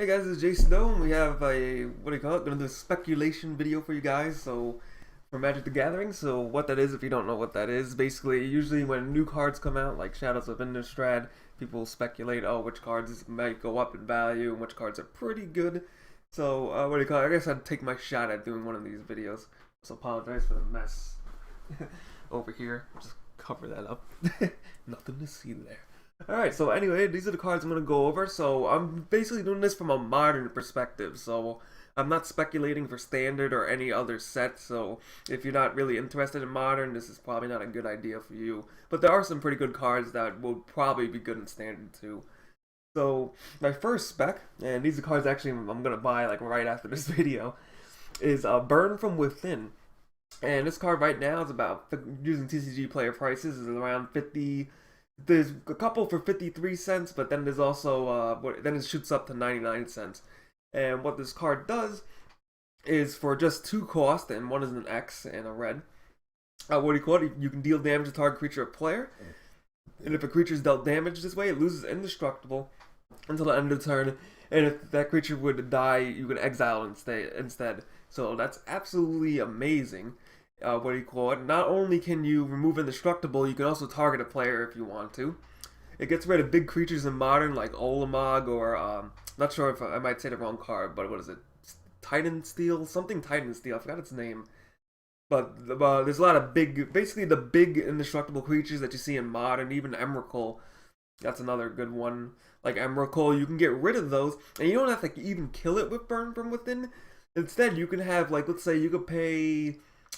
Hey guys, this is Jsnow, and we have a, what do you call it, gonna do a speculation video for you guys, so, for Magic the Gathering. So what that is, if you don't know what that is, basically, usually when new cards come out, like Shadows of Innistrad, people speculate, oh, which cards might go up in value, and which cards are pretty good. So, what do you call it, I guess I'd take my shot at doing one of these videos. So apologize for the mess over here, just cover that up. Nothing to see there. Alright, so anyway, these are the cards I'm going to go over. So I'm basically doing this from a modern perspective, so I'm not speculating for standard or any other set. So if you're not really interested in modern, this is probably not a good idea for you. But there are some pretty good cards that will probably be good in standard too. So my first spec, and these are cards actually I'm going to buy like right after this video, is Burn from Within. And this card right now is about, using TCG player prices, is around 50. There's a couple for 53 cents, but then there's also, then it shoots up to 99 cents. And what this card does is for just 2 cost, and one is an X and a red. What do you call it? You can deal damage to target creature or player. And if a creature is dealt damage this way, it loses indestructible until the end of the turn. And if that creature would die, you can exile instead. So that's absolutely amazing. What do you call it? Not only can you remove indestructible, you can also target a player if you want to. It gets rid of big creatures in modern like Olamog or not sure if I might say the wrong card, but what is it? Titan Steel? Something Titan Steel. I forgot its name. But there's a lot of big, basically the big indestructible creatures that you see in modern, even Emrakul. That's another good one. Like Emrakul, you can get rid of those, and you don't have to even kill it with Burn from Within. Instead, you can have, like, let's say you could pay,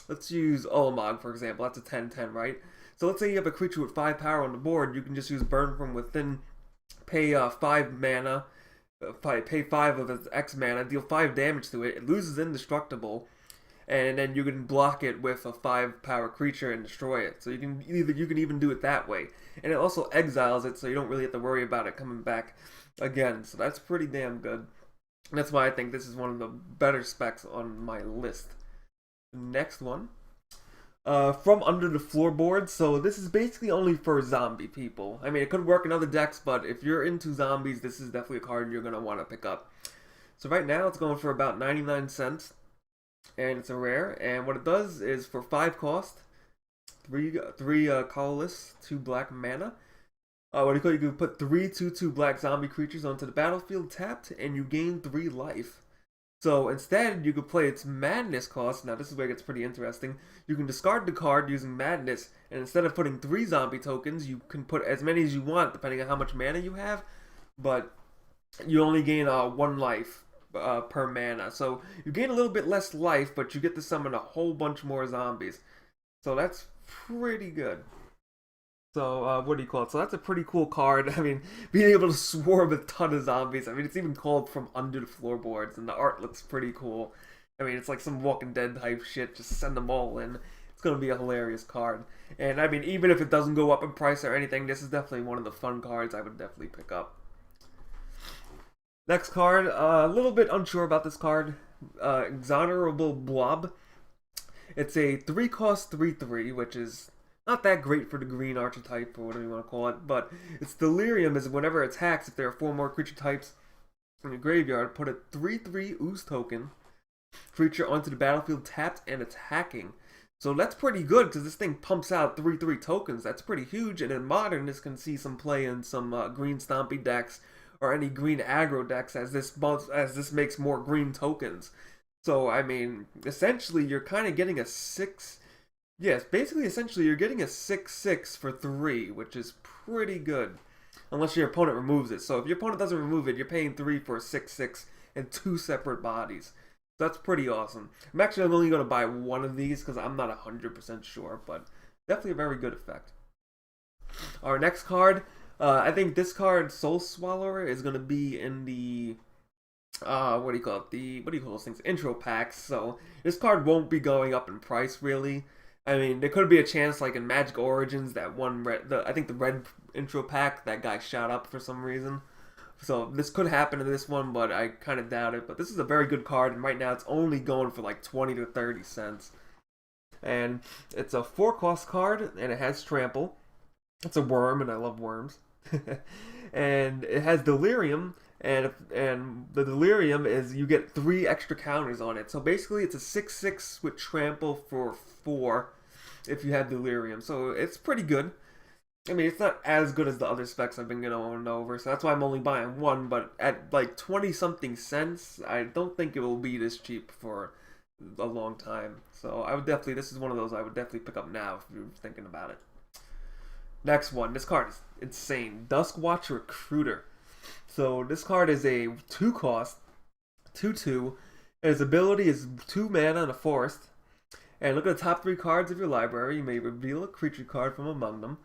let's use Olamog for example, that's a 10/10, right? So let's say you have a creature with 5 power on the board, you can just use Burn from Within, pay 5 mana, pay 5 of its X mana, deal 5 damage to it, it loses indestructible, and then you can block it with a 5 power creature and destroy it. So you can even do it that way. And it also exiles it, so you don't really have to worry about it coming back again. So that's pretty damn good. And that's why I think this is one of the better specs on my list. Next one. From Under the Floorboards. So this is basically only for zombie people. I mean, it could work in other decks, but if you're into zombies, this is definitely a card you're going to want to pick up. So right now, it's going for about 99 cents. And it's a rare. And what it does is for 5 cost, 3 colorless, 2 black mana. What do you call it? You can put 3 2/2 black zombie creatures onto the battlefield tapped, and you gain 3 life. So instead, you could play its Madness cost. Now this is where it gets pretty interesting. You can discard the card using Madness, and instead of putting 3 zombie tokens, you can put as many as you want, depending on how much mana you have. But you only gain 1 life per mana. So you gain a little bit less life, but you get to summon a whole bunch more zombies. So that's pretty good. So, what do you call it? So that's a pretty cool card. I mean, being able to swarm a ton of zombies. I mean, it's even called From Under the Floorboards, and the art looks pretty cool. I mean, it's like some Walking Dead type shit. Just send them all in. It's going to be a hilarious card. And, I mean, even if it doesn't go up in price or anything, this is definitely one of the fun cards I would definitely pick up. Next card, a little bit unsure about this card. Exonerable Blob. It's a 3 cost 3/3, which is not that great for the green archetype, or whatever you want to call it, but its Delirium is whenever it attacks, if there are 4 more creature types in your graveyard, put a 3/3 Ooze token creature onto the battlefield tapped and attacking. So that's pretty good, because this thing pumps out 3/3 tokens. That's pretty huge, and in Modern, this can see some play in some green stompy decks, or any green aggro decks, as this makes more green tokens. So, I mean, essentially, you're kind of getting a 6... Yes, basically, essentially, you're getting a 6/6 for 3, which is pretty good. Unless your opponent removes it. So if your opponent doesn't remove it, you're paying 3 for a 6/6 and 2 separate bodies. So that's pretty awesome. I'm actually only going to buy one of these because I'm not 100% sure, but definitely a very good effect. Our next card, I think this card, Soul Swallower, is going to be in the... what do you call it? What do you call those things? Intro packs. So this card won't be going up in price, really. I mean, there could be a chance, like in Magic Origins, that one I think the red intro pack, that guy shot up for some reason. So this could happen in this one, but I kind of doubt it. But this is a very good card, and right now it's only going for like 20 to 30 cents. And it's a 4 cost card, and it has Trample. It's a worm, and I love worms. And it has Delirium, and the Delirium is you get 3 extra counters on it. So basically, it's a 6/6 with trample for 4 if you have Delirium. So it's pretty good. I mean, it's not as good as the other specs I've been going over, so that's why I'm only buying one. But at like 20 something cents, I don't think it will be this cheap for a long time. So I would definitely, this is one of those I would definitely pick up now if you're thinking about it. Next one, this card is insane. Duskwatch Recruiter. So this card is a 2 cost, 2/2, and its ability is 2 mana and a forest. And look at the top 3 cards of your library. You may reveal a creature card from among them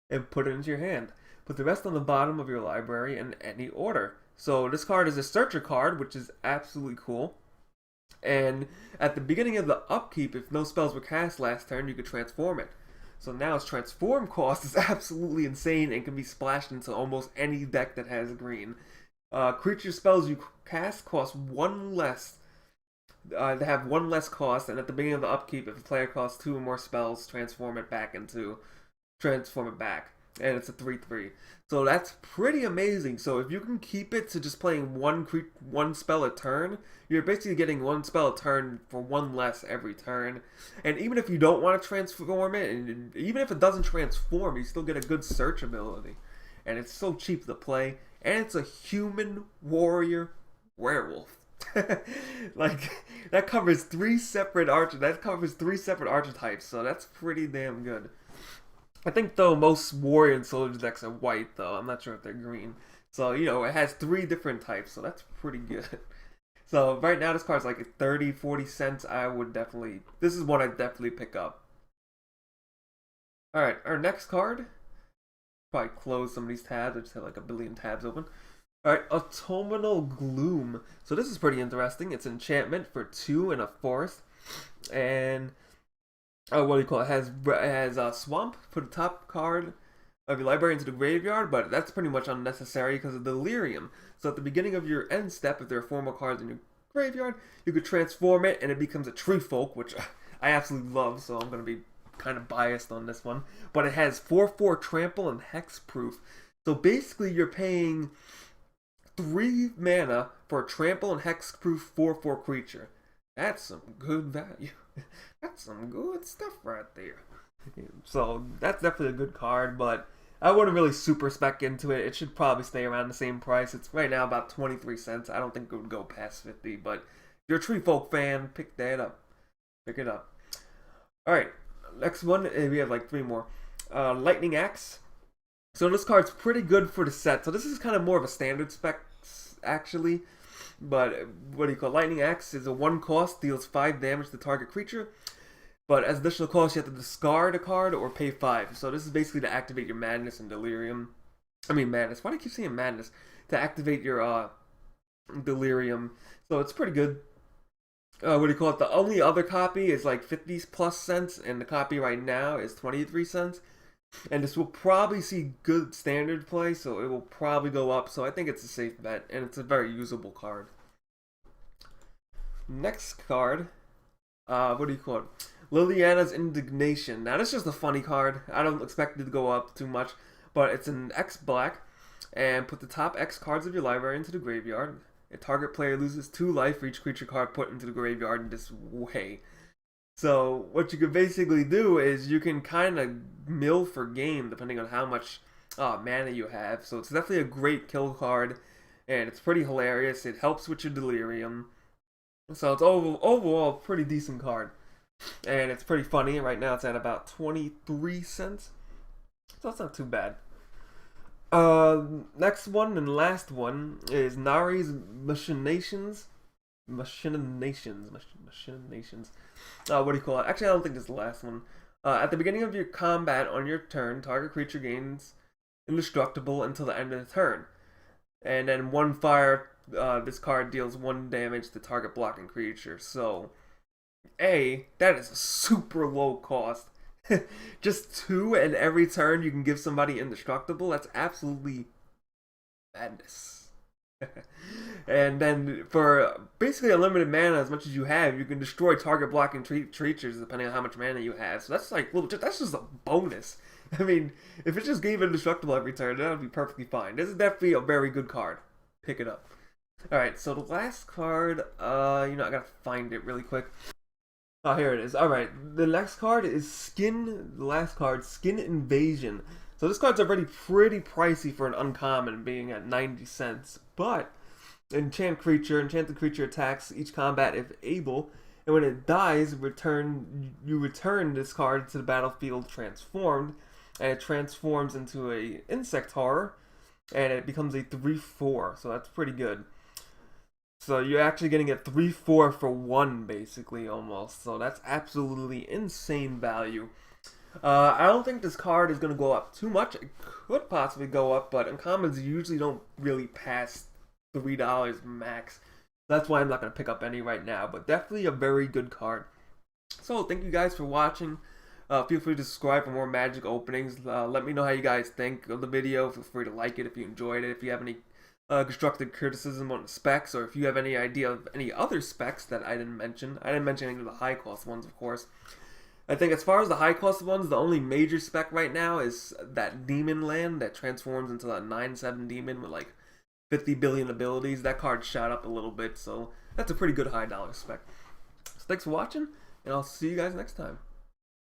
and put it into your hand. Put the rest on the bottom of your library in any order. So this card is a searcher card, which is absolutely cool. And at the beginning of the upkeep, if no spells were cast last turn, you could transform it. So now its transform cost is absolutely insane and can be splashed into almost any deck that has green. Creature spells you cast cost 1 less. They have 1 less cost, and at the beginning of the upkeep, if a player costs 2 or more spells, transform it back. And it's a 3/3. So that's pretty amazing. So if you can keep it to just playing one spell a turn, you're basically getting 1 spell a turn for 1 less every turn. And even if you don't want to transform it, and even if it doesn't transform, you still get a good search ability. And it's so cheap to play. And it's a human warrior werewolf. Like, that covers 3 separate archetypes, so that's pretty damn good. I think, though, most warrior and soldier decks are white, though. I'm not sure if they're green. So, you know, it has 3 different types, so that's pretty good. So, right now, this card's like 30, 40 cents. This is one I'd definitely pick up. Alright, our next card. Probably close some of these tabs. I just have like a billion tabs open. Alright, Autumnal Gloom. So this is pretty interesting. It's enchantment for 2 and a forest. And what do you call it? It has Swamp. Put a top card of your library into the graveyard, but that's pretty much unnecessary because of Delirium. So at the beginning of your end step, if there are 4 more cards in your graveyard, you could transform it and it becomes a Tree Folk, which I absolutely love, so I'm going to be kind of biased on this one. But it has 4/4 trample and hexproof. So basically you're paying 3 mana for a trample and hexproof 4/4 creature. That's some good value. That's some good stuff right there. So that's definitely a good card, but I wouldn't really super spec into it. It should probably stay around the same price. It's right now about 23 cents. I don't think it would go past 50, but if you're a Tree Folk fan, pick that up. Pick it up. Alright, next one, we have like 3 more. Lightning Axe. So this card's pretty good for the set. So this is kind of more of a standard spec, actually. But what do you call it? Lightning Axe is a 1 cost, deals 5 damage to target creature. But as additional cost, you have to discard a card or pay 5. So this is basically to activate your Madness and Delirium. Madness. Why do I keep saying Madness? To activate your Delirium. So it's pretty good. What do you call it? The only other copy is like 50 plus cents, and the copy right now is 23 cents. And this will probably see good standard play, so it will probably go up. So I think it's a safe bet, and it's a very usable card. Next card, what do you call it? Liliana's Indignation. Now, this is just a funny card. I don't expect it to go up too much, but it's an X black, and put the top X cards of your library into the graveyard. A target player loses 2 life for each creature card put into the graveyard in this way. So what you could basically do is you can kind of mill for game depending on how much mana you have. So it's definitely a great kill card, and it's pretty hilarious. It helps with your Delirium. So it's overall a pretty decent card. And it's pretty funny. Right now it's at about 23 cents. So it's not too bad. Next one and last one is Nari's Machinations. Machinations. What do you call it? Actually, I don't think this is the last one. At the beginning of your combat on your turn, target creature gains indestructible until the end of the turn. And then 1 fire, this card deals 1 damage to target blocking creature. So, that is a super low cost. Just 2, and every turn you can give somebody indestructible. That's absolutely madness. And then for basically unlimited mana, as much as you have, you can destroy target blocking creatures depending on how much mana you have. So that's like that's just a bonus. I mean, if it just gave indestructible every turn, that would be perfectly fine. This is definitely a very good card. pick it up. Alright, so the last card, I gotta find it really quick. Oh, here it is. Alright, the next card is the last card, Skin Invasion. So this card's already pretty pricey for an uncommon, being at 90 cents. But, enchanted creature attacks each combat if able, and when it dies, you return this card to the battlefield transformed, and it transforms into a insect horror, and it becomes a 3/4, so that's pretty good. So you're actually getting a 3/4 for 1, basically, almost. So that's absolutely insane value. I don't think this card is going to go up too much. It could possibly go up, but uncommons usually don't really pass $3 max. That's why I'm not going to pick up any right now, but definitely a very good card. So thank you guys for watching. Feel free to subscribe for more Magic openings. Let me know how you guys think of the video. Feel free to like it if you enjoyed it. If you have any constructive criticism on the specs, or if you have any idea of any other specs that I didn't mention. I didn't mention any of the high cost ones, of course. I think as far as the high cost ones, the only major spec right now is that Demon Land that transforms into a 9/7 demon with like 50 billion abilities. That card shot up a little bit, so that's a pretty good high dollar spec. So thanks for watching, and I'll see you guys next time.